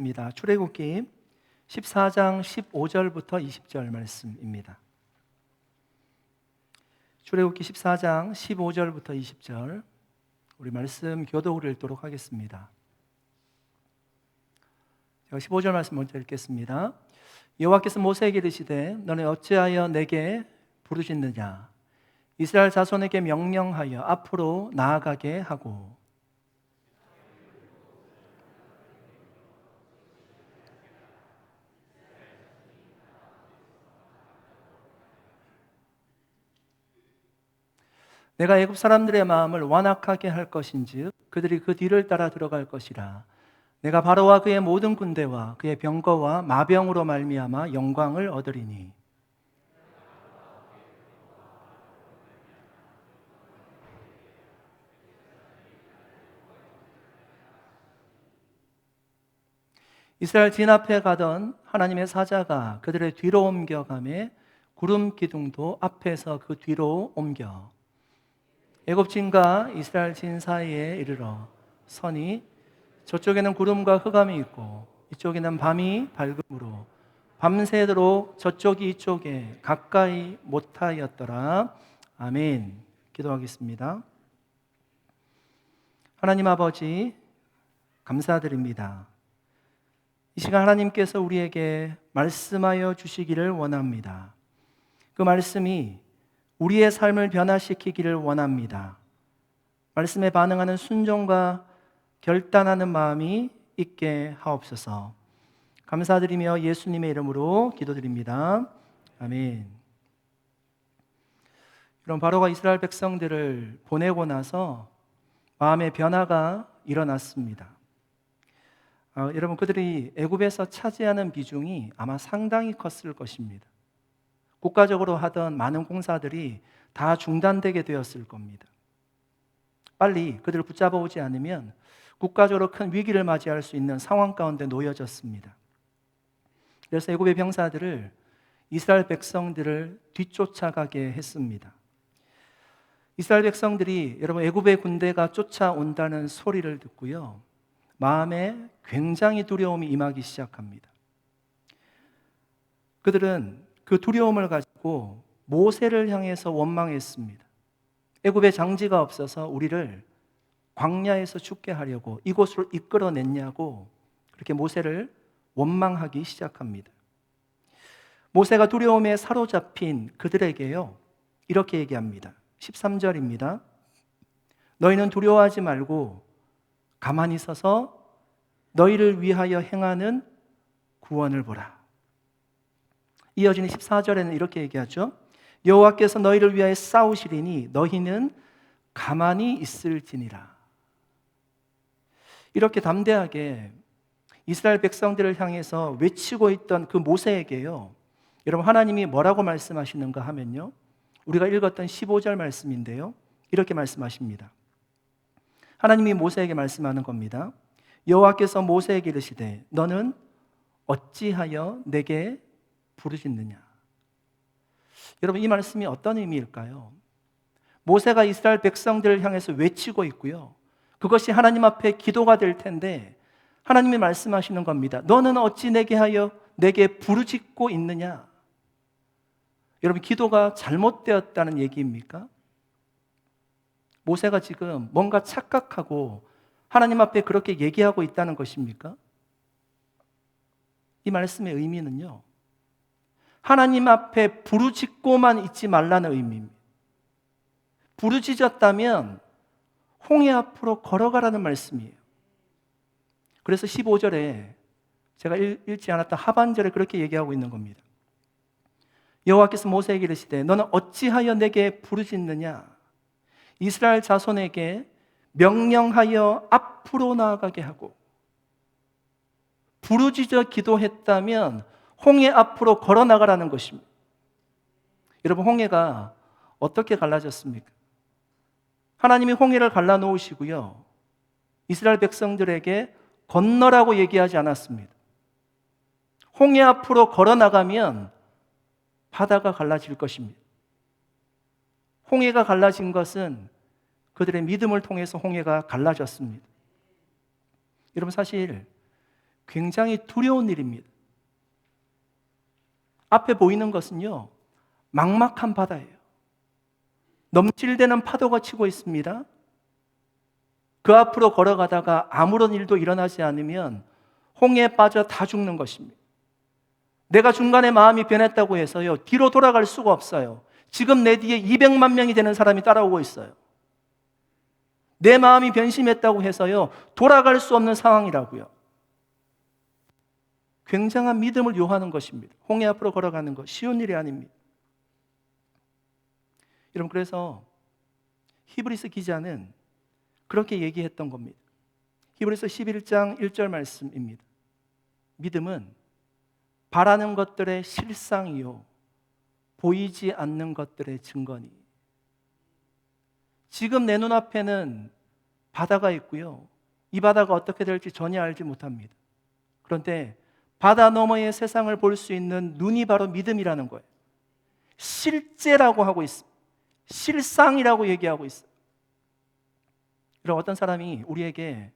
입니다. 출애굽기 14장 15절부터 20절 말씀입니다. 출애굽기 14장 15절부터 20절 우리 말씀 교독을 읽도록 하겠습니다. 제가 15절 말씀 먼저 읽겠습니다. 여호와께서 모세에게 이르시되 너는 어찌하여 내게 부르짖느냐 이스라엘 자손에게 명령하여 앞으로 나아가게 하고 내가 애굽 사람들의 마음을 완악하게 할 것인즉 그들이 그 뒤를 따라 들어갈 것이라. 내가 바로와 그의 모든 군대와 그의 병거와 마병으로 말미암아 영광을 얻으리니 이스라엘 진 앞에 가던 하나님의 사자가 그들의 뒤로 옮겨가매 구름 기둥도 앞에서 그 뒤로 옮겨 애굽 진과 이스라엘 진 사이에 이르러 서니 저쪽에는 구름과 흑암이 있고 이쪽에는 밤이 밝음으로 밤새도록 저쪽이 이쪽에 가까이 못하였더라. 아멘. 기도하겠습니다. 하나님 아버지 감사드립니다. 이 시간 하나님께서 우리에게 말씀하여 주시기를 원합니다. 그 말씀이 우리의 삶을 변화시키기를 원합니다. 말씀에 반응하는 순종과 결단하는 마음이 있게 하옵소서. 감사드리며 예수님의 이름으로 기도드립니다. 아멘. 여러분, 바로가 이스라엘 백성들을 보내고 나서 마음의 변화가 일어났습니다. 여러분, 그들이 애굽에서 차지하는 비중이 아마 상당히 컸을 것입니다. 국가적으로 하던 많은 공사들이 다 중단되게 되었을 겁니다. 빨리 그들을 붙잡아 오지 않으면 국가적으로 큰 위기를 맞이할 수 있는 상황 가운데 놓여졌습니다. 그래서 애굽의 병사들을 이스라엘 백성들을 뒤쫓아가게 했습니다. 이스라엘 백성들이 여러분 애굽의 군대가 쫓아온다는 소리를 듣고요, 마음에 굉장히 두려움이 임하기 시작합니다. 그들은 그 두려움을 가지고 모세를 향해서 원망했습니다. 애굽에 장지가 없어서 우리를 광야에서 죽게 하려고 이곳으로 이끌어냈냐고 그렇게 모세를 원망하기 시작합니다. 모세가 두려움에 사로잡힌 그들에게요, 이렇게 얘기합니다. 13절입니다. 너희는 두려워하지 말고 가만히 서서 너희를 위하여 행하는 구원을 보라. 이어지는 14절에는 이렇게 얘기하죠. 여호와께서 너희를 위하여 싸우시리니 너희는 가만히 있을지니라. 이렇게 담대하게 이스라엘 백성들을 향해서 외치고 있던 그 모세에게요, 여러분 하나님이 뭐라고 말씀하시는가 하면요, 우리가 읽었던 15절 말씀인데요, 이렇게 말씀하십니다. 하나님이 모세에게 말씀하는 겁니다. 여호와께서 모세에게 이르시되 너는 어찌하여 내게 부르짖느냐. 여러분, 이 말씀이 어떤 의미일까요? 모세가 이스라엘 백성들을 향해서 외치고 있고요, 그것이 하나님 앞에 기도가 될 텐데 하나님이 말씀하시는 겁니다. 너는 어찌 내게 부르짖고 있느냐. 여러분, 기도가 잘못되었다는 얘기입니까? 모세가 지금 뭔가 착각하고 하나님 앞에 그렇게 얘기하고 있다는 것입니까? 이 말씀의 의미는요, 하나님 앞에 부르짖고만 있지 말라는 의미입니다. 부르짖었다면 홍해 앞으로 걸어가라는 말씀이에요. 그래서 15절에 제가 읽지 않았던 하반절에 그렇게 얘기하고 있는 겁니다. 여호와께서 모세에게 이르시되 너는 어찌하여 내게 부르짖느냐. 이스라엘 자손에게 명령하여 앞으로 나아가게 하고, 부르짖어 기도했다면 홍해 앞으로 걸어 나가라는 것입니다. 여러분, 홍해가 어떻게 갈라졌습니까? 하나님이 홍해를 갈라놓으시고요, 이스라엘 백성들에게 건너라고 얘기하지 않았습니다. 홍해 앞으로 걸어 나가면 바다가 갈라질 것입니다. 홍해가 갈라진 것은 그들의 믿음을 통해서 홍해가 갈라졌습니다. 여러분, 사실 굉장히 두려운 일입니다. 앞에 보이는 것은요, 막막한 바다예요. 넘칠대는 파도가 치고 있습니다. 그 앞으로 걸어가다가 아무런 일도 일어나지 않으면 홍해에 빠져 다 죽는 것입니다. 내가 중간에 마음이 변했다고 해서요, 뒤로 돌아갈 수가 없어요. 지금 내 뒤에 200만 명이 되는 사람이 따라오고 있어요. 내 마음이 변심했다고 해서요, 돌아갈 수 없는 상황이라고요. 굉장한 믿음을 요하는 것입니다. 홍해 앞으로 걸어가는 것 쉬운 일이 아닙니다. 여러분, 그래서 히브리서 기자는 그렇게 얘기했던 겁니다. 히브리서 11장 1절 말씀입니다. 믿음은 바라는 것들의 실상이요 보이지 않는 것들의 증거니. 지금 내 눈앞에는 바다가 있고요, 이 바다가 어떻게 될지 전혀 알지 못합니다. 그런데 바다 너머의 세상을 볼 수 있는 눈이 바로 믿음이라는 거예요. 실제라고 하고 있습니다. 실상이라고 얘기하고 있어요. 그럼 어떤 사람이 우리에게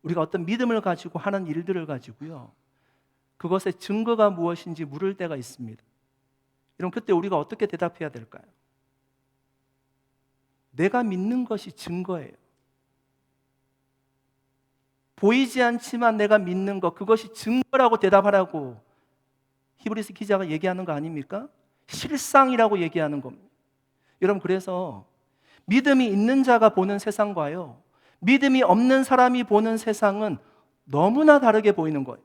우리가 어떤 믿음을 가지고 하는 일들을 가지고요, 그것의 증거가 무엇인지 물을 때가 있습니다. 여러분, 그때 우리가 어떻게 대답해야 될까요? 내가 믿는 것이 증거예요. 보이지 않지만 내가 믿는 것, 그것이 증거라고 대답하라고 히브리서 기자가 얘기하는 거 아닙니까? 실상이라고 얘기하는 겁니다. 여러분, 그래서 믿음이 있는 자가 보는 세상과요, 믿음이 없는 사람이 보는 세상은 너무나 다르게 보이는 거예요.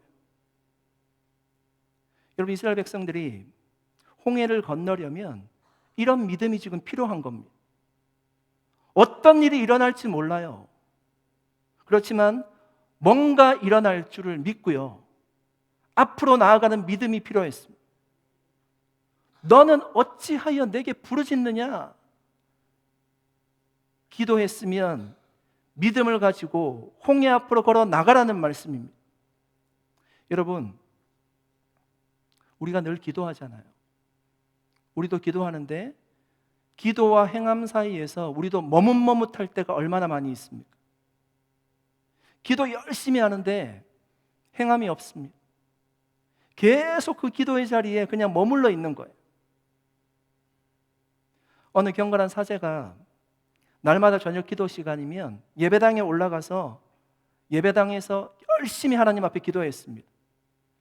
여러분, 이스라엘 백성들이 홍해를 건너려면 이런 믿음이 지금 필요한 겁니다. 어떤 일이 일어날지 몰라요. 그렇지만 뭔가 일어날 줄을 믿고요, 앞으로 나아가는 믿음이 필요했습니다. 너는 어찌하여 내게 부르짖느냐? 기도했으면 믿음을 가지고 홍해 앞으로 걸어 나가라는 말씀입니다. 여러분, 우리가 늘 기도하잖아요. 우리도 기도하는데 기도와 행함 사이에서 우리도 머뭇머뭇할 때가 얼마나 많이 있습니까? 기도 열심히 하는데 행함이 없습니다. 계속 그 기도의 자리에 그냥 머물러 있는 거예요. 어느 경건한 사제가 날마다 저녁 기도 시간이면 예배당에 올라가서 예배당에서 열심히 하나님 앞에 기도했습니다.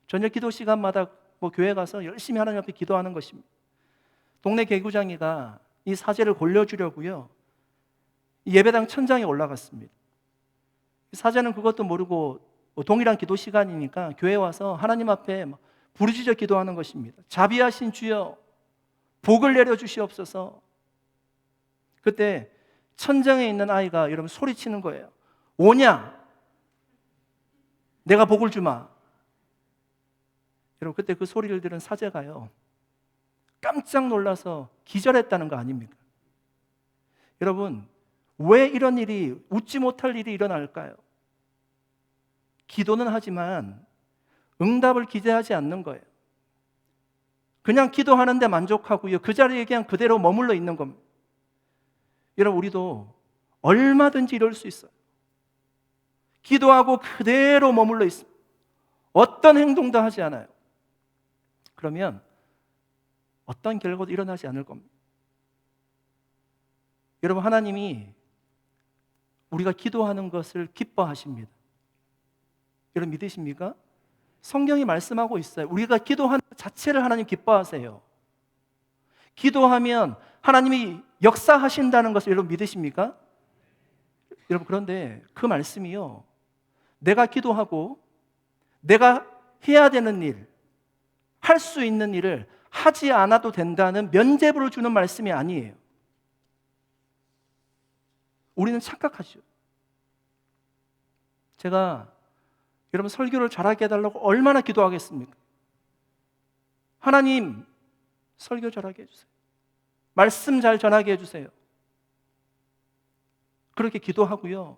저녁 기도 시간마다 교회 가서 열심히 하나님 앞에 기도하는 것입니다. 동네 개구장이가 이 사제를 골려주려고요, 예배당 천장에 올라갔습니다. 사제는 그것도 모르고 동일한 기도 시간이니까 교회에 와서 하나님 앞에 부르짖어 기도하는 것입니다. 자비하신 주여, 복을 내려주시옵소서. 그때 천장에 있는 아이가 여러분 소리치는 거예요. 오냐? 내가 복을 주마. 여러분, 그때 그 소리를 들은 사제가요, 깜짝 놀라서 기절했다는 거 아닙니까? 여러분, 왜 이런 일이, 웃지 못할 일이 일어날까요? 기도는 하지만 응답을 기대하지 않는 거예요. 그냥 기도하는데 만족하고요, 그 자리에 그냥 그대로 머물러 있는 겁니다. 여러분, 우리도 얼마든지 이럴 수 있어요. 기도하고 그대로 머물러 있습니다. 어떤 행동도 하지 않아요. 그러면 어떤 결과도 일어나지 않을 겁니다. 여러분, 하나님이 우리가 기도하는 것을 기뻐하십니다. 여러분, 믿으십니까? 성경이 말씀하고 있어요. 우리가 기도하는 것 자체를 하나님 기뻐하세요. 기도하면 하나님이 역사하신다는 것을 여러분 믿으십니까? 여러분, 그런데 그 말씀이요, 내가 기도하고 내가 해야 되는 일, 할 수 있는 일을 하지 않아도 된다는 면죄부를 주는 말씀이 아니에요. 우리는 착각하죠. 제가 여러분 설교를 잘하게 해달라고 얼마나 기도하겠습니까? 하나님, 설교 잘하게 해주세요. 말씀 잘 전하게 해주세요. 그렇게 기도하고요,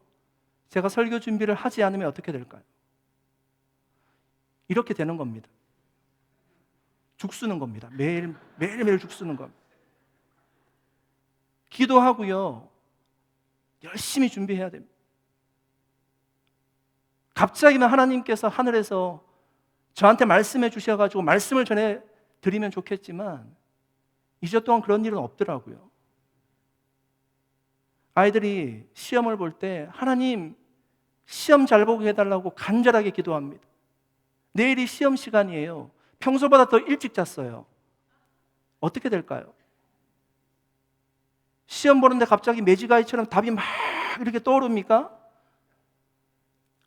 제가 설교 준비를 하지 않으면 어떻게 될까요? 이렇게 되는 겁니다. 죽쓰는 겁니다. 매일매일 죽쓰는 겁니다. 기도하고요, 열심히 준비해야 됩니다. 갑자기만 하나님께서 하늘에서 저한테 말씀해 주셔가지고 말씀을 전해 드리면 좋겠지만 2주 동안 그런 일은 없더라고요. 아이들이 시험을 볼 때 하나님 시험 잘 보게 해달라고 간절하게 기도합니다. 내일이 시험 시간이에요. 평소보다 더 일찍 잤어요. 어떻게 될까요? 시험 보는데 갑자기 매지가이처럼 답이 막 이렇게 떠오릅니까?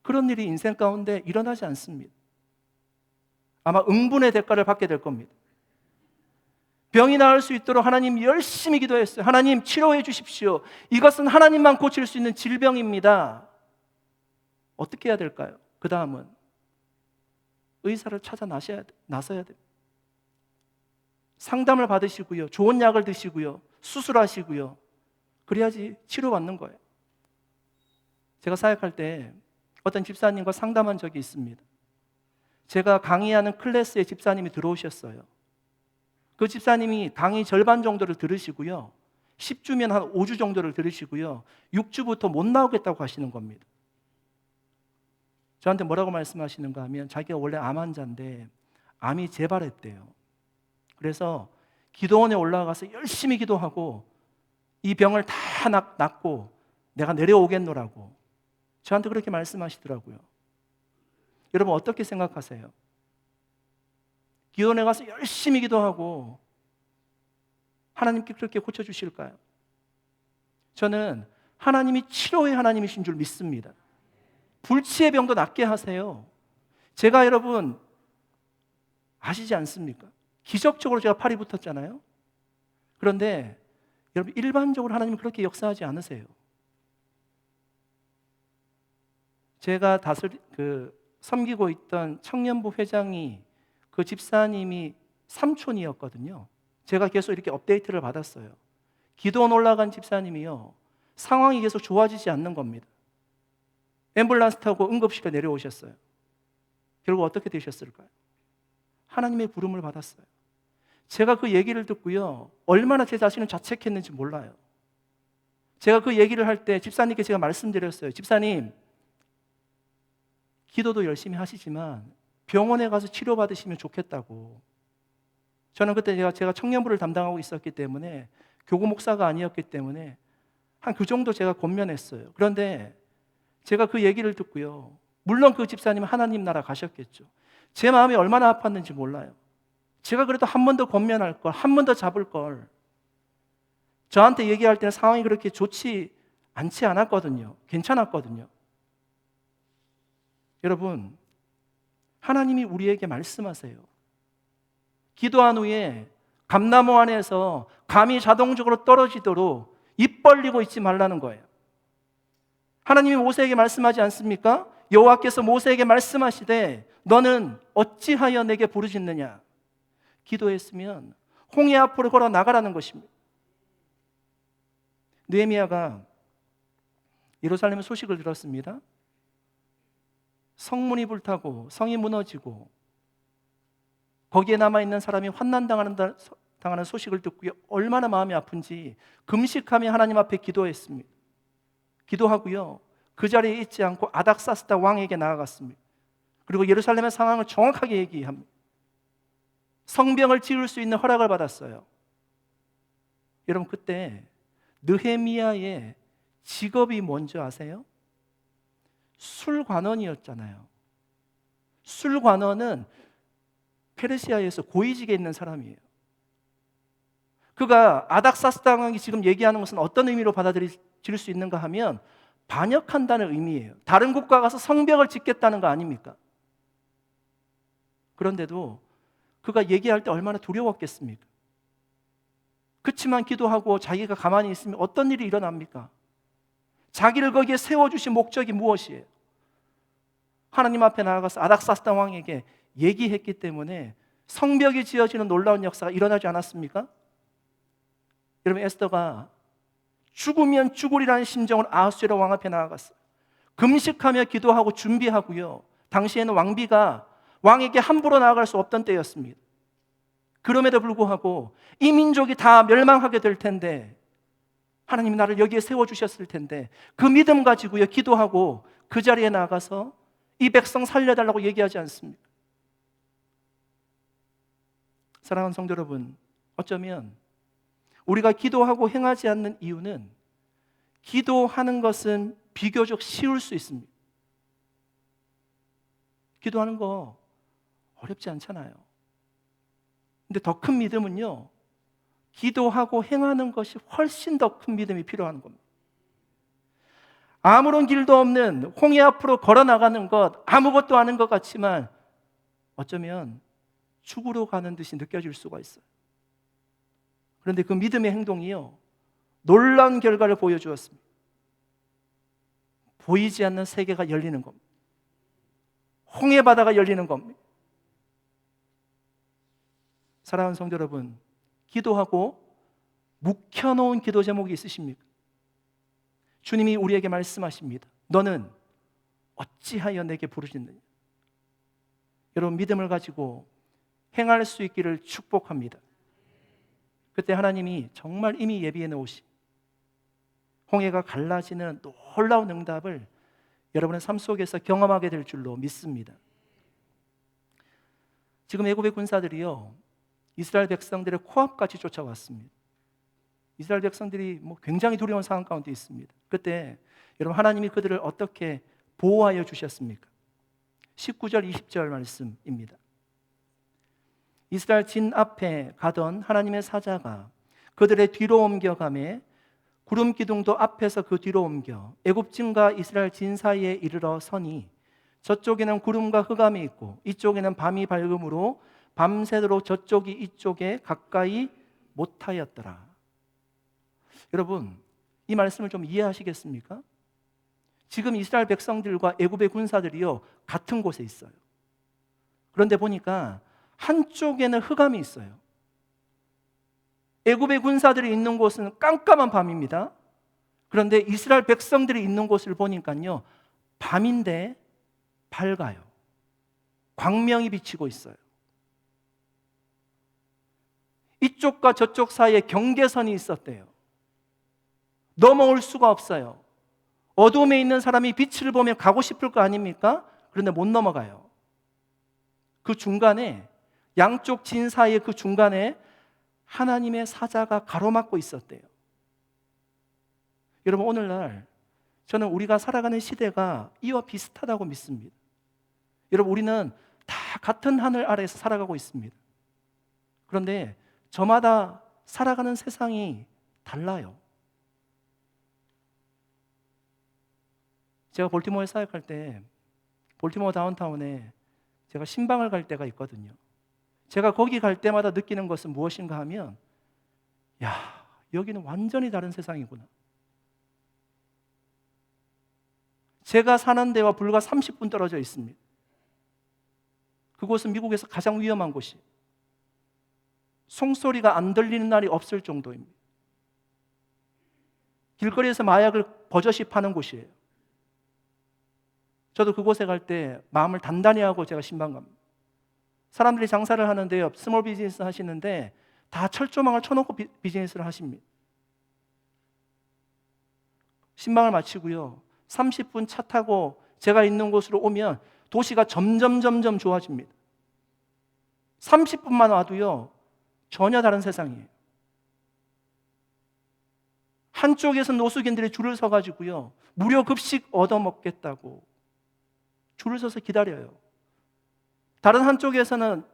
그런 일이 인생 가운데 일어나지 않습니다. 아마 응분의 대가를 받게 될 겁니다. 병이 나을 수 있도록 하나님 열심히 기도했어요. 하나님 치료해 주십시오. 이것은 하나님만 고칠 수 있는 질병입니다. 어떻게 해야 될까요? 그 다음은 의사를 찾아 나서야 됩니다. 상담을 받으시고요. 좋은 약을 드시고요. 수술하시고요. 그래야지 치료받는 거예요. 제가 사역할 때 어떤 집사님과 상담한 적이 있습니다. 제가 강의하는 클래스에 집사님이 들어오셨어요. 그 집사님이 강의 절반 정도를 들으시고요. 10주면 한 5주 정도를 들으시고요. 6주부터 못 나오겠다고 하시는 겁니다. 저한테 뭐라고 말씀하시는가 하면 자기가 원래 암 환자인데 암이 재발했대요. 그래서 기도원에 올라가서 열심히 기도하고 이 병을 다 낫고 내가 내려오겠노라고 저한테 그렇게 말씀하시더라고요. 여러분 어떻게 생각하세요? 기도원에 가서 열심히 기도하고 하나님께 그렇게 고쳐주실까요? 저는 하나님이 치료의 하나님이신 줄 믿습니다. 불치의 병도 낫게 하세요. 제가 여러분 아시지 않습니까? 기적적으로 제가 팔이 붙었잖아요. 그런데 여러분 일반적으로 하나님은 그렇게 역사하지 않으세요. 제가 섬기고 있던 청년부 회장이 그 집사님이 삼촌이었거든요. 제가 계속 이렇게 업데이트를 받았어요. 기도원 올라간 집사님이요. 상황이 계속 좋아지지 않는 겁니다. 앰뷸런스 타고 응급실에 내려오셨어요. 결국 어떻게 되셨을까요? 하나님의 부름을 받았어요. 제가 그 얘기를 듣고요. 얼마나 제 자신을 자책했는지 몰라요. 제가 그 얘기를 할 때 집사님께 제가 말씀드렸어요. 집사님, 기도도 열심히 하시지만 병원에 가서 치료받으시면 좋겠다고. 저는 그때 제가 청년부를 담당하고 있었기 때문에 교구 목사가 아니었기 때문에 한 그 정도 제가 권면했어요. 그런데 제가 그 얘기를 듣고요. 물론 그 집사님은 하나님 나라 가셨겠죠. 제 마음이 얼마나 아팠는지 몰라요. 제가 그래도 한 번 더 권면할 걸, 한 번 더 잡을 걸. 저한테 얘기할 때는 상황이 그렇게 좋지 않지 않았거든요. 괜찮았거든요. 여러분, 하나님이 우리에게 말씀하세요. 기도한 후에 감나무 안에서 감이 자동적으로 떨어지도록 입 벌리고 있지 말라는 거예요. 하나님이 모세에게 말씀하지 않습니까? 여호와께서 모세에게 말씀하시되 너는 어찌하여 내게 부르짖느냐? 기도했으면 홍해 앞으로 걸어 나가라는 것입니다. 느헤미야가 예루살렘의 소식을 들었습니다. 성문이 불타고 성이 무너지고 거기에 남아있는 사람이 환난당하는 소식을 듣고 얼마나 마음이 아픈지 금식하며 하나님 앞에 기도했습니다. 기도하고요. 그 자리에 있지 않고 아닥사스다 왕에게 나아갔습니다. 그리고 예루살렘의 상황을 정확하게 얘기합니다. 성벽을 지을 수 있는 허락을 받았어요. 여러분 그때 느헤미야의 직업이 뭔지 아세요? 술관원이었잖아요. 술관원은 페르시아에서 고위직에 있는 사람이에요. 그가 아닥사스다 왕이 지금 얘기하는 것은 어떤 의미로 받아들일 수 있는가 하면 반역한다는 의미예요. 다른 국가 가서 성벽을 짓겠다는 거 아닙니까? 그런데도 그가 얘기할 때 얼마나 두려웠겠습니까? 그치만 기도하고 자기가 가만히 있으면 어떤 일이 일어납니까? 자기를 거기에 세워주신 목적이 무엇이에요? 하나님 앞에 나아가서 아닥사스다 왕에게 얘기했기 때문에 성벽이 지어지는 놀라운 역사가 일어나지 않았습니까? 여러분 에스더가 죽으면 죽으리라는 심정으로 아하수에로 왕 앞에 나아갔어요. 금식하며 기도하고 준비하고요. 당시에는 왕비가 왕에게 함부로 나아갈 수 없던 때였습니다. 그럼에도 불구하고 이 민족이 다 멸망하게 될 텐데 하나님이 나를 여기에 세워주셨을 텐데 그 믿음 가지고요 기도하고 그 자리에 나가서 이 백성 살려달라고 얘기하지 않습니다. 사랑하는 성도 여러분, 어쩌면 우리가 기도하고 행하지 않는 이유는 기도하는 것은 비교적 쉬울 수 있습니다. 기도하는 거 어렵지 않잖아요. 근데 더 큰 믿음은요, 기도하고 행하는 것이 훨씬 더 큰 믿음이 필요한 겁니다. 아무런 길도 없는 홍해 앞으로 걸어 나가는 것, 아무것도 아닌 것 같지만 어쩌면 죽으러 가는 듯이 느껴질 수가 있어요. 그런데 그 믿음의 행동이요, 놀라운 결과를 보여주었습니다. 보이지 않는 세계가 열리는 겁니다. 홍해 바다가 열리는 겁니다. 사랑하는 성도 여러분, 기도하고 묵혀놓은 기도 제목이 있으십니까? 주님이 우리에게 말씀하십니다. 너는 어찌하여 내게 부르짖느냐? 여러분, 믿음을 가지고 행할 수 있기를 축복합니다. 그때 하나님이 정말 이미 예비해 놓으신 홍해가 갈라지는 놀라운 응답을 여러분의 삶 속에서 경험하게 될 줄로 믿습니다. 지금 애굽의 군사들이요, 이스라엘 백성들의 코앞까지 쫓아왔습니다. 이스라엘 백성들이 굉장히 두려운 상황 가운데 있습니다. 그때 여러분, 하나님이 그들을 어떻게 보호하여 주셨습니까? 19절 20절 말씀입니다. 이스라엘 진 앞에 가던 하나님의 사자가 그들의 뒤로 옮겨가매 구름 기둥도 앞에서 그 뒤로 옮겨 애굽 진과 이스라엘 진 사이에 이르러 서니 저쪽에는 구름과 흑암이 있고 이쪽에는 밤이 밝음으로 밤새도록 저쪽이 이쪽에 가까이 못하였더라. 여러분, 이 말씀을 좀 이해하시겠습니까? 지금 이스라엘 백성들과 애굽의 군사들이요, 같은 곳에 있어요. 그런데 보니까 한쪽에는 흑암이 있어요. 애굽의 군사들이 있는 곳은 깜깜한 밤입니다. 그런데 이스라엘 백성들이 있는 곳을 보니까요, 밤인데 밝아요. 광명이 비치고 있어요. 이쪽과 저쪽 사이에 경계선이 있었대요. 넘어올 수가 없어요. 어둠에 있는 사람이 빛을 보면 가고 싶을 거 아닙니까? 그런데 못 넘어가요. 그 중간에, 양쪽 진 사이의 그 중간에 하나님의 사자가 가로막고 있었대요. 여러분, 오늘날 저는 우리가 살아가는 시대가 이와 비슷하다고 믿습니다. 여러분, 우리는 다 같은 하늘 아래에서 살아가고 있습니다. 그런데 저마다 살아가는 세상이 달라요. 제가 볼티모어에 사역할 때 볼티모어 다운타운에 제가 신방을 갈 때가 있거든요. 제가 거기 갈 때마다 느끼는 것은 무엇인가 하면, 야, 여기는 완전히 다른 세상이구나. 제가 사는 데와 불과 30분 떨어져 있습니다. 그곳은 미국에서 가장 위험한 곳이에요. 송소리가 안 들리는 날이 없을 정도입니다. 길거리에서 마약을 버젓이 파는 곳이에요. 저도 그곳에 갈 때 마음을 단단히 하고 제가 신방 갑니다. 사람들이 장사를 하는데요, 스몰 비즈니스 하시는데 다 철조망을 쳐놓고 비즈니스를 하십니다. 신방을 마치고요, 30분 차 타고 제가 있는 곳으로 오면 도시가 점점 좋아집니다. 30분만 와도요, 전혀 다른 세상이에요. 한쪽에서 노숙인들이 줄을 서가지고요, 무료 급식 얻어먹겠다고 줄을 서서 기다려요. 다른 한쪽에서는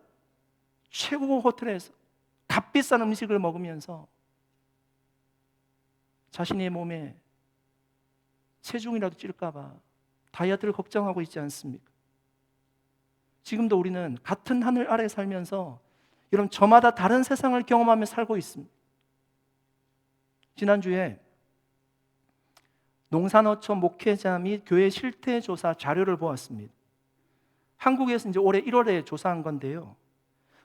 최고 호텔에서 값비싼 음식을 먹으면서 자신의 몸에 체중이라도 찔까봐 다이어트를 걱정하고 있지 않습니까? 지금도 우리는 같은 하늘 아래 살면서 여러분, 저마다 다른 세상을 경험하며 살고 있습니다. 지난주에 농산어촌 목회자 및 교회 실태조사 자료를 보았습니다. 한국에서 이제 올해 1월에 조사한 건데요,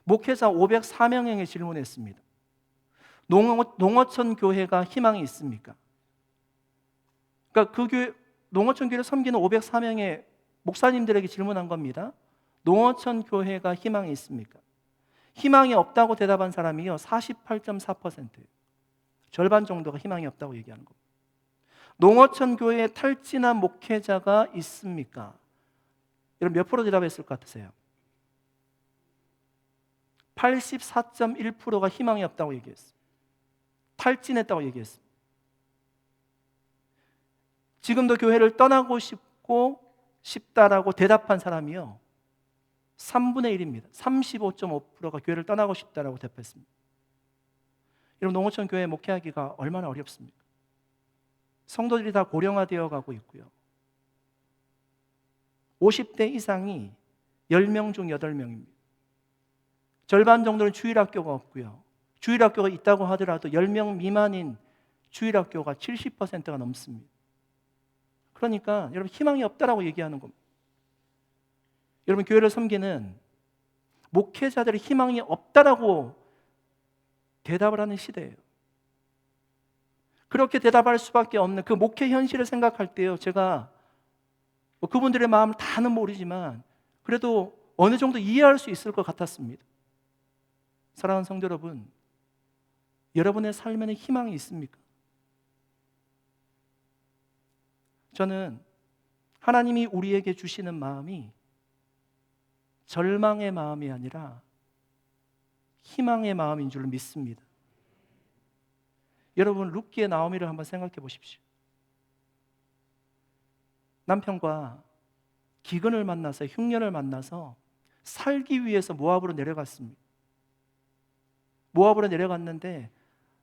목회자 504명에게 질문했습니다. 농어촌 교회가 희망이 있습니까? 그러니까 그 교회, 농어촌 교회를 섬기는 504명의 목사님들에게 질문한 겁니다. 농어촌 교회가 희망이 있습니까? 희망이 없다고 대답한 사람이요, 48.4%예요. 절반 정도가 희망이 없다고 얘기하는 겁니다. 농어촌 교회에 탈진한 목회자가 있습니까? 여러분 몇 프로 대답했을 것 같으세요? 84.1%가 희망이 없다고 얘기했어요. 탈진했다고 얘기했어요. 지금도 교회를 떠나고 싶다라고 대답한 사람이요 3분의 1입니다. 35.5%가 교회를 떠나고 싶다라고 대답했습니다. 여러분 농어촌 교회 목회하기가 얼마나 어렵습니까? 성도들이 다 고령화되어 가고 있고요. 50대 이상이 10명 중 8명입니다. 절반 정도는 주일학교가 없고요. 주일학교가 있다고 하더라도 10명 미만인 주일학교가 70%가 넘습니다. 그러니까 여러분 희망이 없다라고 얘기하는 겁니다. 여러분 교회를 섬기는 목회자들이 희망이 없다라고 대답을 하는 시대예요. 그렇게 대답할 수밖에 없는 그 목회 현실을 생각할 때요, 제가 그분들의 마음을 다는 모르지만 그래도 어느 정도 이해할 수 있을 것 같았습니다. 사랑하는 성도 여러분, 여러분의 삶에는 희망이 있습니까? 저는 하나님이 우리에게 주시는 마음이 절망의 마음이 아니라 희망의 마음인 줄 믿습니다. 여러분 룻기의 나오미를 한번 생각해 보십시오. 남편과 기근을 만나서 흉년을 만나서 살기 위해서 모압으로 내려갔습니다. 모압으로 내려갔는데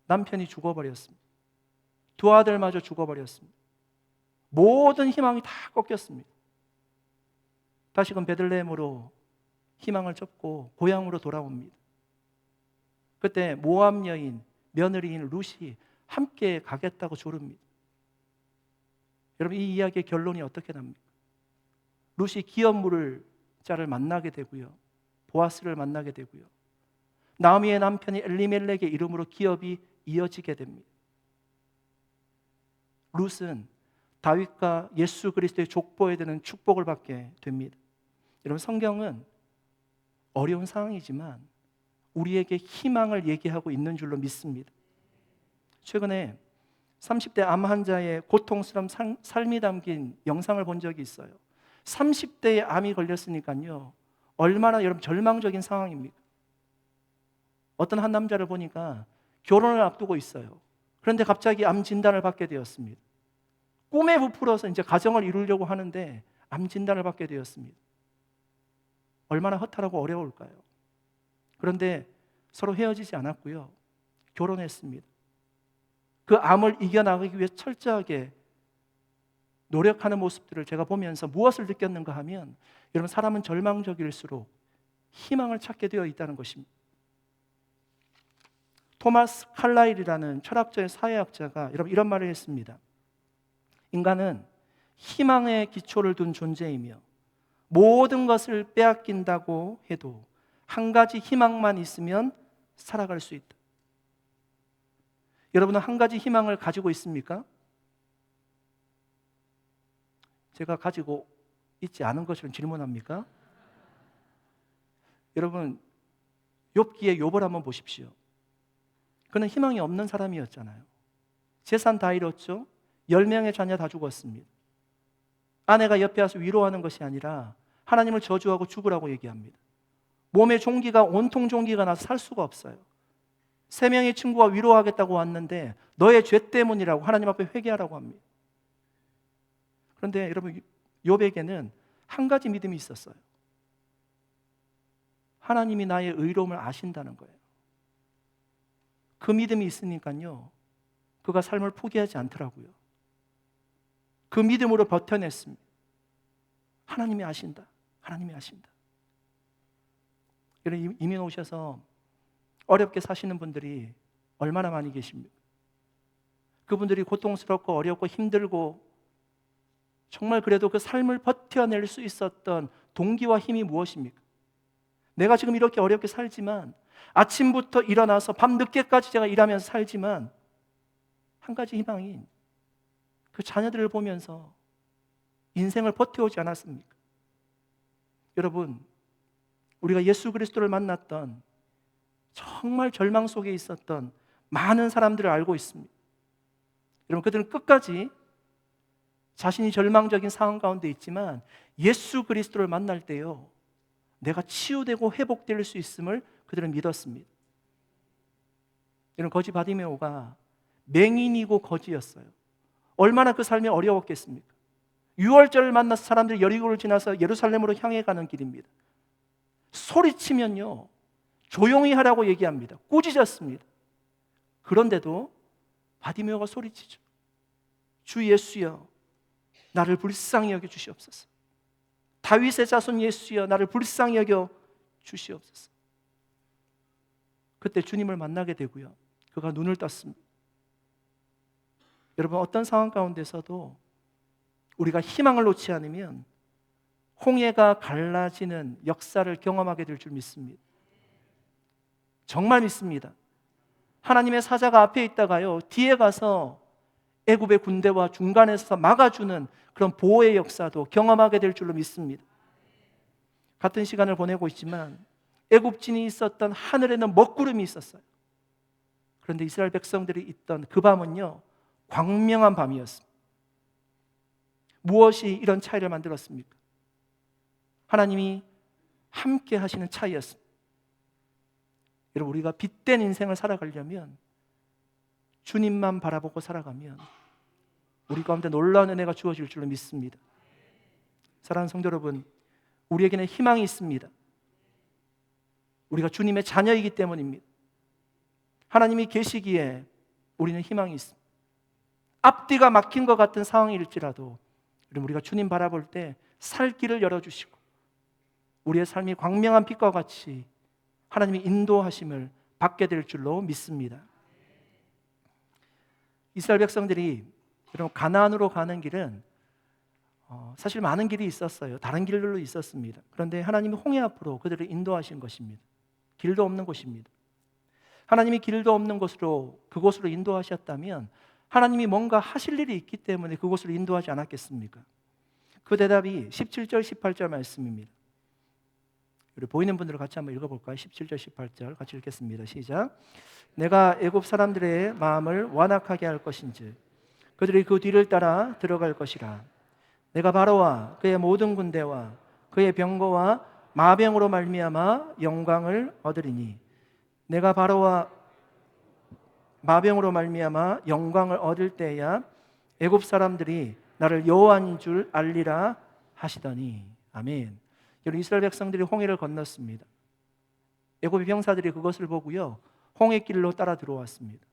남편이 죽어버렸습니다. 두 아들마저 죽어버렸습니다. 모든 희망이 다 꺾였습니다. 다시금 베들레헴으로 희망을 접고 고향으로 돌아옵니다. 그때 모압 여인 며느리인 룻이 함께 가겠다고 조릅니다. 여러분 이 이야기의 결론이 어떻게 납니까? 룻이 기업 물을 자를 만나게 되고요, 보아스를 만나게 되고요, 나오미의 남편이 엘리멜렉의 이름으로 기업이 이어지게 됩니다. 룻은 다윗과 예수 그리스도의 족보에 드는 축복을 받게 됩니다. 여러분 성경은 어려운 상황이지만 우리에게 희망을 얘기하고 있는 줄로 믿습니다. 최근에 30대 암 환자의 고통스러운 삶이 담긴 영상을 본 적이 있어요. 30대에 암이 걸렸으니까요, 얼마나 여러분 절망적인 상황입니까? 어떤 한 남자를 보니까 결혼을 앞두고 있어요. 그런데 갑자기 암 진단을 받게 되었습니다. 꿈에 부풀어서 이제 가정을 이루려고 하는데 암 진단을 받게 되었습니다. 얼마나 허탈하고 어려울까요? 그런데 서로 헤어지지 않았고요, 결혼했습니다. 그 암을 이겨나가기 위해 철저하게 노력하는 모습들을 제가 보면서 무엇을 느꼈는가 하면, 여러분 사람은 절망적일수록 희망을 찾게 되어 있다는 것입니다. 토마스 칼라일이라는 철학자의 사회학자가 여러분 이런 말을 했습니다. 인간은 희망의 기초를 둔 존재이며 모든 것을 빼앗긴다고 해도 한 가지 희망만 있으면 살아갈 수 있다. 여러분은 한 가지 희망을 가지고 있습니까? 제가 가지고 있지 않은 것처럼 질문합니까? 여러분 욥기의 욥을 한번 보십시오. 그는 희망이 없는 사람이었잖아요. 재산 다 잃었죠. 10명의 자녀 다 죽었습니다. 아내가 옆에 와서 위로하는 것이 아니라 하나님을 저주하고 죽으라고 얘기합니다. 몸에 종기가 온통 종기가 나서 살 수가 없어요. 3명의 친구가 위로하겠다고 왔는데 너의 죄 때문이라고 하나님 앞에 회개하라고 합니다. 그런데 여러분 욥에게는 한 가지 믿음이 있었어요. 하나님이 나의 의로움을 아신다는 거예요. 그 믿음이 있으니까요, 그가 삶을 포기하지 않더라고요. 그 믿음으로 버텨냈습니다. 하나님이 아신다. 하나님이 아신다. 여러분 이민 오셔서 어렵게 사시는 분들이 얼마나 많이 계십니까? 그분들이 고통스럽고 어렵고 힘들고 정말 그래도 그 삶을 버텨낼 수 있었던 동기와 힘이 무엇입니까? 내가 지금 이렇게 어렵게 살지만, 아침부터 일어나서 밤 늦게까지 제가 일하면서 살지만 한 가지 희망인 그 자녀들을 보면서 인생을 버텨오지 않았습니까? 여러분 우리가 예수 그리스도를 만났던 정말 절망 속에 있었던 많은 사람들을 알고 있습니다. 여러분 그들은 끝까지 자신이 절망적인 상황 가운데 있지만 예수 그리스도를 만날 때요, 내가 치유되고 회복될 수 있음을 그들은 믿었습니다. 이런 거지 바디메오가 맹인이고 거지였어요. 얼마나 그 삶이 어려웠겠습니까? 유월절을 만나서 사람들이 여리고를 지나서 예루살렘으로 향해 가는 길입니다. 소리치면요, 조용히 하라고 얘기합니다. 꾸짖었습니다. 그런데도 바디메오가 소리치죠. 주 예수여, 나를 불쌍히 여겨 주시옵소서. 다윗의 자손 예수여, 나를 불쌍히 여겨 주시옵소서. 그때 주님을 만나게 되고요, 그가 눈을 떴습니다. 여러분, 어떤 상황 가운데서도 우리가 희망을 놓지 않으면 홍해가 갈라지는 역사를 경험하게 될 줄 믿습니다. 정말 믿습니다. 하나님의 사자가 앞에 있다가요, 뒤에 가서 애굽의 군대와 중간에서 막아주는 그런 보호의 역사도 경험하게 될 줄로 믿습니다. 같은 시간을 보내고 있지만 애굽진이 있었던 하늘에는 먹구름이 있었어요. 그런데 이스라엘 백성들이 있던 그 밤은요, 광명한 밤이었습니다. 무엇이 이런 차이를 만들었습니까? 하나님이 함께 하시는 차이였습니다. 여러분, 우리가 빛된 인생을 살아가려면, 주님만 바라보고 살아가면 우리 가운데 놀라운 은혜가 주어질 줄로 믿습니다. 사랑하는 성도 여러분, 우리에게는 희망이 있습니다. 우리가 주님의 자녀이기 때문입니다. 하나님이 계시기에 우리는 희망이 있습니다. 앞뒤가 막힌 것 같은 상황일지라도 우리가 주님 바라볼 때 살 길을 열어주시고 우리의 삶이 광명한 빛과 같이 하나님이 인도하심을 받게 될 줄로 믿습니다. 이스라엘 백성들이 여러분, 가나안으로 가는 길은 사실 많은 길이 있었어요. 다른 길들도 있었습니다. 그런데 하나님이 홍해 앞으로 그들을 인도하신 것입니다. 길도 없는 곳입니다. 하나님이 길도 없는 곳으로, 그곳으로 인도하셨다면 하나님이 뭔가 하실 일이 있기 때문에 그곳으로 인도하지 않았겠습니까? 그 대답이 17절 18절 말씀입니다. 우리 보이는 분들과 같이 한번 읽어볼까요? 17절 18절 같이 읽겠습니다. 시작. 내가 애굽 사람들의 마음을 완악하게 할 것인지 그들이 그 뒤를 따라 들어갈 것이라. 내가 바로와 그의 모든 군대와 그의 병거와 마병으로 말미암아 영광을 얻으리니 내가 바로와 마병으로 말미암아 영광을 얻을 때야 애굽 사람들이 나를 여호와인 줄 알리라 하시더니. 아멘. 여러분, 이스라엘 백성들이 홍해를 건넜습니다. 애굽의 병사들이 그것을 보고요, 홍해길로 따라 들어왔습니다.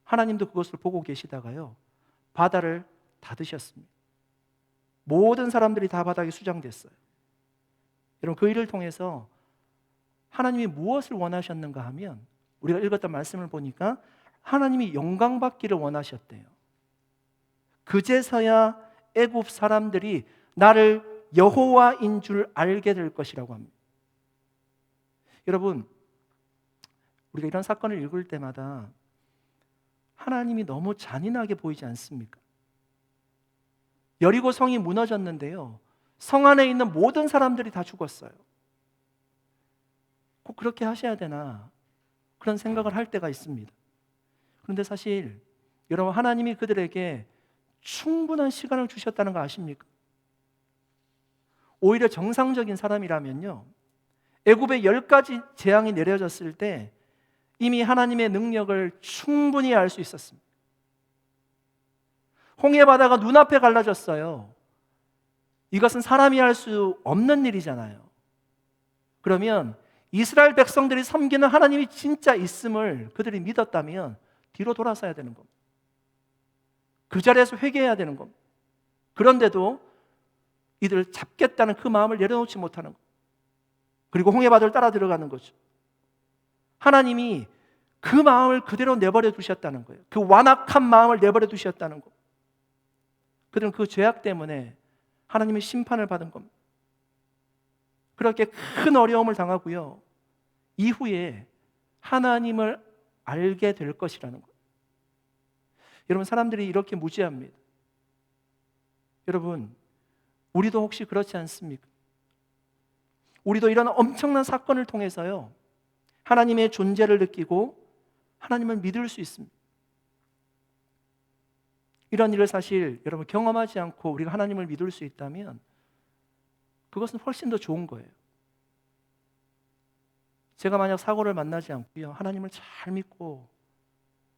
하나님도 그것을 보고 계시다가요, 바다를 닫으셨습니다. 모든 사람들이 다 바닥에 수장됐어요. 여러분, 그 일을 통해서 하나님이 무엇을 원하셨는가 하면, 우리가 읽었던 말씀을 보니까 하나님이 영광 받기를 원하셨대요. 그제서야 애굽 사람들이 나를 여호와인 줄 알게 될 것이라고 합니다. 여러분, 우리가 이런 사건을 읽을 때마다 하나님이 너무 잔인하게 보이지 않습니까? 여리고 성이 무너졌는데요, 성 안에 있는 모든 사람들이 다 죽었어요. 꼭 그렇게 하셔야 되나, 그런 생각을 할 때가 있습니다. 그런데 사실 여러분, 하나님이 그들에게 충분한 시간을 주셨다는 거 아십니까? 오히려 정상적인 사람이라면요, 애굽에 10가지 재앙이 내려졌을 때 이미 하나님의 능력을 충분히 알 수 있었습니다. 홍해 바다가 눈앞에 갈라졌어요. 이것은 사람이 할 수 없는 일이잖아요. 그러면 이스라엘 백성들이 섬기는 하나님이 진짜 있음을 그들이 믿었다면 뒤로 돌아서야 되는 겁니다. 그 자리에서 회개해야 되는 겁니다. 그런데도 이들을 잡겠다는 그 마음을 내려놓지 못하는 것, 그리고 홍해 바다를 따라 들어가는 거죠. 하나님이 그 마음을 그대로 내버려 두셨다는 거예요. 그 완악한 마음을 내버려 두셨다는 것. 그들은 그 죄악 때문에 하나님의 심판을 받은 겁니다. 그렇게 큰 어려움을 당하고요, 이후에 하나님을 알게 될 것이라는 거예요. 여러분, 사람들이 이렇게 무지합니다. 여러분, 우리도 혹시 그렇지 않습니까? 우리도 이런 엄청난 사건을 통해서요, 하나님의 존재를 느끼고 하나님을 믿을 수 있습니다. 이런 일을 사실 여러분 경험하지 않고 우리가 하나님을 믿을 수 있다면 그것은 훨씬 더 좋은 거예요. 제가 만약 사고를 만나지 않고요, 하나님을 잘 믿고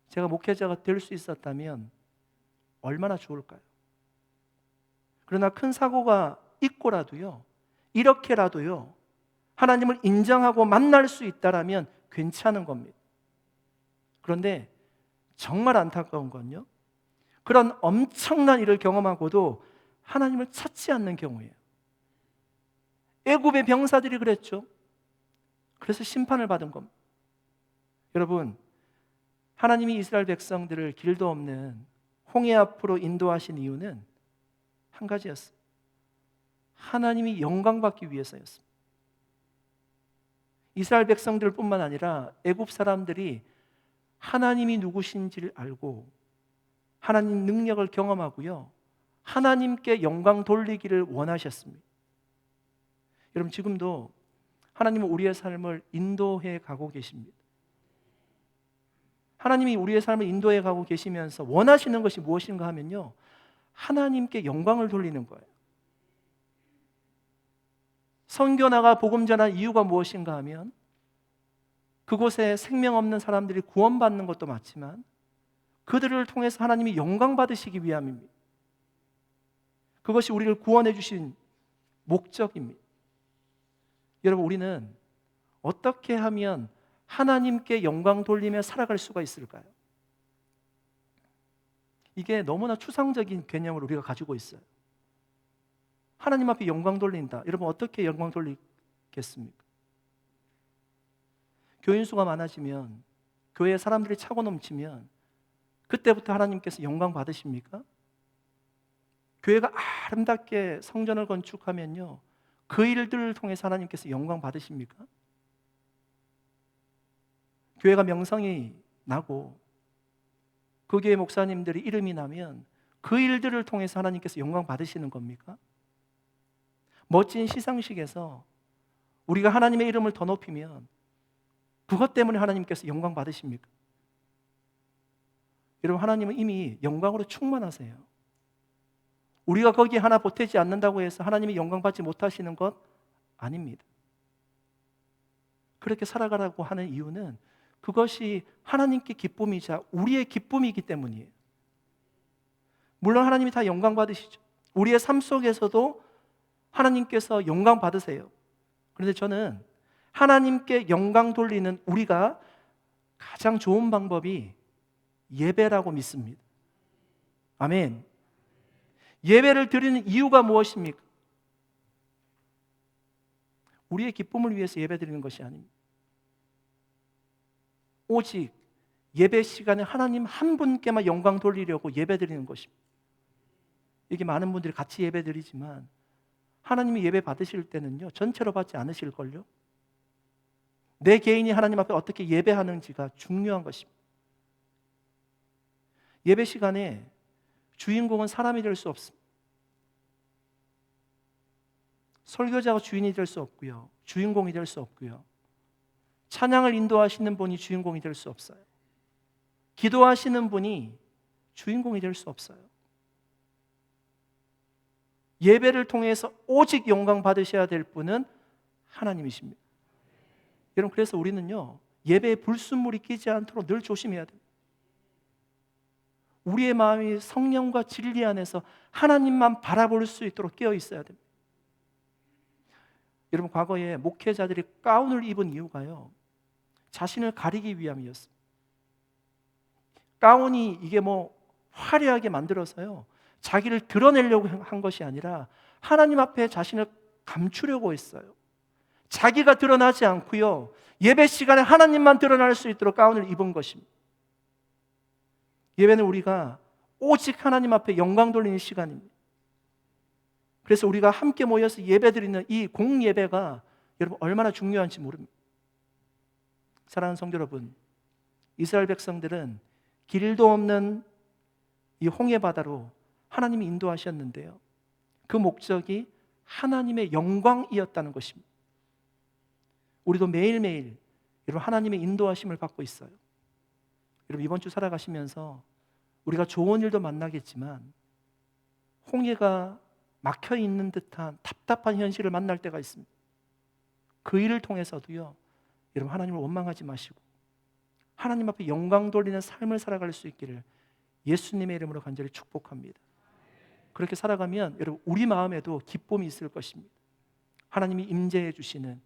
제가 목회자가 될 수 있었다면 얼마나 좋을까요? 그러나 큰 사고가 있고라도요, 이렇게라도요, 하나님을 인정하고 만날 수 있다라면 괜찮은 겁니다. 그런데 정말 안타까운 건요, 그런 엄청난 일을 경험하고도 하나님을 찾지 않는 경우예요. 애굽의 병사들이 그랬죠. 그래서 심판을 받은 겁니다. 여러분, 하나님이 이스라엘 백성들을 길도 없는 홍해 앞으로 인도하신 이유는 한 가지였어요. 하나님이 영광받기 위해서였습니다. 이스라엘 백성들뿐만 아니라 애굽 사람들이 하나님이 누구신지를 알고 하나님 능력을 경험하고요, 하나님께 영광 돌리기를 원하셨습니다. 여러분, 지금도 하나님은 우리의 삶을 인도해 가고 계십니다. 하나님이 우리의 삶을 인도해 가고 계시면서 원하시는 것이 무엇인가 하면요, 하나님께 영광을 돌리는 거예요. 선교 나가 복음 전한 이유가 무엇인가 하면 그곳에 생명 없는 사람들이 구원받는 것도 맞지만 그들을 통해서 하나님이 영광 받으시기 위함입니다. 그것이 우리를 구원해 주신 목적입니다. 여러분, 우리는 어떻게 하면 하나님께 영광 돌리며 살아갈 수가 있을까요? 이게 너무나 추상적인 개념을 우리가 가지고 있어요. 하나님 앞에 영광 돌린다. 여러분, 어떻게 영광 돌리겠습니까? 교인 수가 많아지면, 교회에 사람들이 차고 넘치면 그때부터 하나님께서 영광 받으십니까? 교회가 아름답게 성전을 건축하면요, 그 일들을 통해서 하나님께서 영광 받으십니까? 교회가 명성이 나고 그 교회 목사님들이 이름이 나면 그 일들을 통해서 하나님께서 영광 받으시는 겁니까? 멋진 시상식에서 우리가 하나님의 이름을 더 높이면 그것 때문에 하나님께서 영광 받으십니까? 여러분, 하나님은 이미 영광으로 충만하세요. 우리가 거기에 하나 보태지 않는다고 해서 하나님이 영광 받지 못하시는 것 아닙니다. 그렇게 살아가라고 하는 이유는 그것이 하나님께 기쁨이자 우리의 기쁨이기 때문이에요. 물론 하나님이 다 영광 받으시죠. 우리의 삶 속에서도 하나님께서 영광 받으세요. 그런데 저는 하나님께 영광 돌리는 우리가 가장 좋은 방법이 예배라고 믿습니다. 아멘. 예배를 드리는 이유가 무엇입니까? 우리의 기쁨을 위해서 예배 드리는 것이 아닙니다. 오직 예배 시간에 하나님 한 분께만 영광 돌리려고 예배 드리는 것입니다. 이게 많은 분들이 같이 예배 드리지만 하나님이 예배 받으실 때는요, 전체로 받지 않으실걸요? 내 개인이 하나님 앞에 어떻게 예배하는지가 중요한 것입니다. 예배 시간에 주인공은 사람이 될 수 없습니다. 설교자가 주인이 될 수 없고요, 주인공이 될 수 없고요, 찬양을 인도하시는 분이 주인공이 될 수 없어요. 기도하시는 분이 주인공이 될 수 없어요. 예배를 통해서 오직 영광 받으셔야 될 분은 하나님이십니다. 여러분, 그래서 우리는요, 예배에 불순물이 끼지 않도록 늘 조심해야 됩니다. 우리의 마음이 성령과 진리 안에서 하나님만 바라볼 수 있도록 깨어 있어야 됩니다. 여러분, 과거에 목회자들이 가운을 입은 이유가요, 자신을 가리기 위함이었습니다. 가운이 이게 화려하게 만들어서요, 자기를 드러내려고 한 것이 아니라 하나님 앞에 자신을 감추려고 했어요. 자기가 드러나지 않고요, 예배 시간에 하나님만 드러날 수 있도록 가운을 입은 것입니다. 예배는 우리가 오직 하나님 앞에 영광 돌리는 시간입니다. 그래서 우리가 함께 모여서 예배 드리는 이 공예배가 여러분 얼마나 중요한지 모릅니다. 사랑하는 성도 여러분, 이스라엘 백성들은 길도 없는 이 홍해 바다로 하나님이 인도하셨는데요, 그 목적이 하나님의 영광이었다는 것입니다. 우리도 매일매일 여러분 하나님의 인도하심을 받고 있어요. 여러분, 이번 주 살아가시면서 우리가 좋은 일도 만나겠지만 홍해가 막혀 있는 듯한 답답한 현실을 만날 때가 있습니다. 그 일을 통해서도요, 여러분 하나님을 원망하지 마시고 하나님 앞에 영광 돌리는 삶을 살아갈 수 있기를 예수님의 이름으로 간절히 축복합니다. 그렇게 살아가면 여러분 우리 마음에도 기쁨이 있을 것입니다. 하나님이 임재해 주시는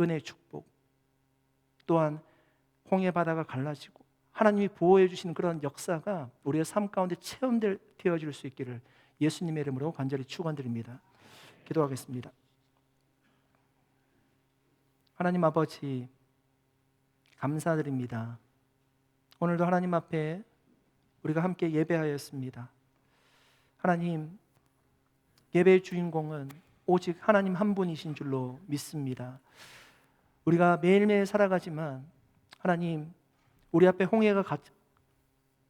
은혜의 축복, 또한 홍해 바다가 갈라지고 하나님이 보호해 주시는 그런 역사가 우리의 삶 가운데 체험되어질 수 있기를 예수님의 이름으로 간절히 축원드립니다. 기도하겠습니다. 하나님 아버지, 감사드립니다. 오늘도 하나님 앞에 우리가 함께 예배하였습니다. 하나님, 예배의 주인공은 오직 하나님 한 분이신 줄로 믿습니다. 우리가 매일매일 살아가지만 하나님, 우리 앞에 홍해가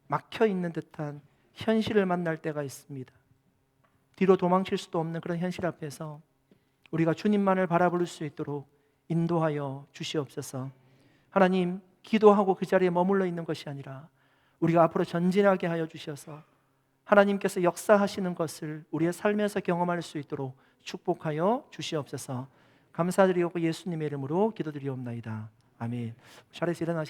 막혀 있는 듯한 현실을 만날 때가 있습니다. 뒤로 도망칠 수도 없는 그런 현실 앞에서 우리가 주님만을 바라볼 수 있도록 인도하여 주시옵소서. 하나님, 기도하고 그 자리에 머물러 있는 것이 아니라 우리가 앞으로 전진하게 하여 주셔서 하나님께서 역사하시는 것을 우리의 삶에서 경험할 수 있도록 축복하여 주시옵소서. 감사드리고 예수님의 이름으로 기도드리옵나이다. 아멘. 자리에서 일어나시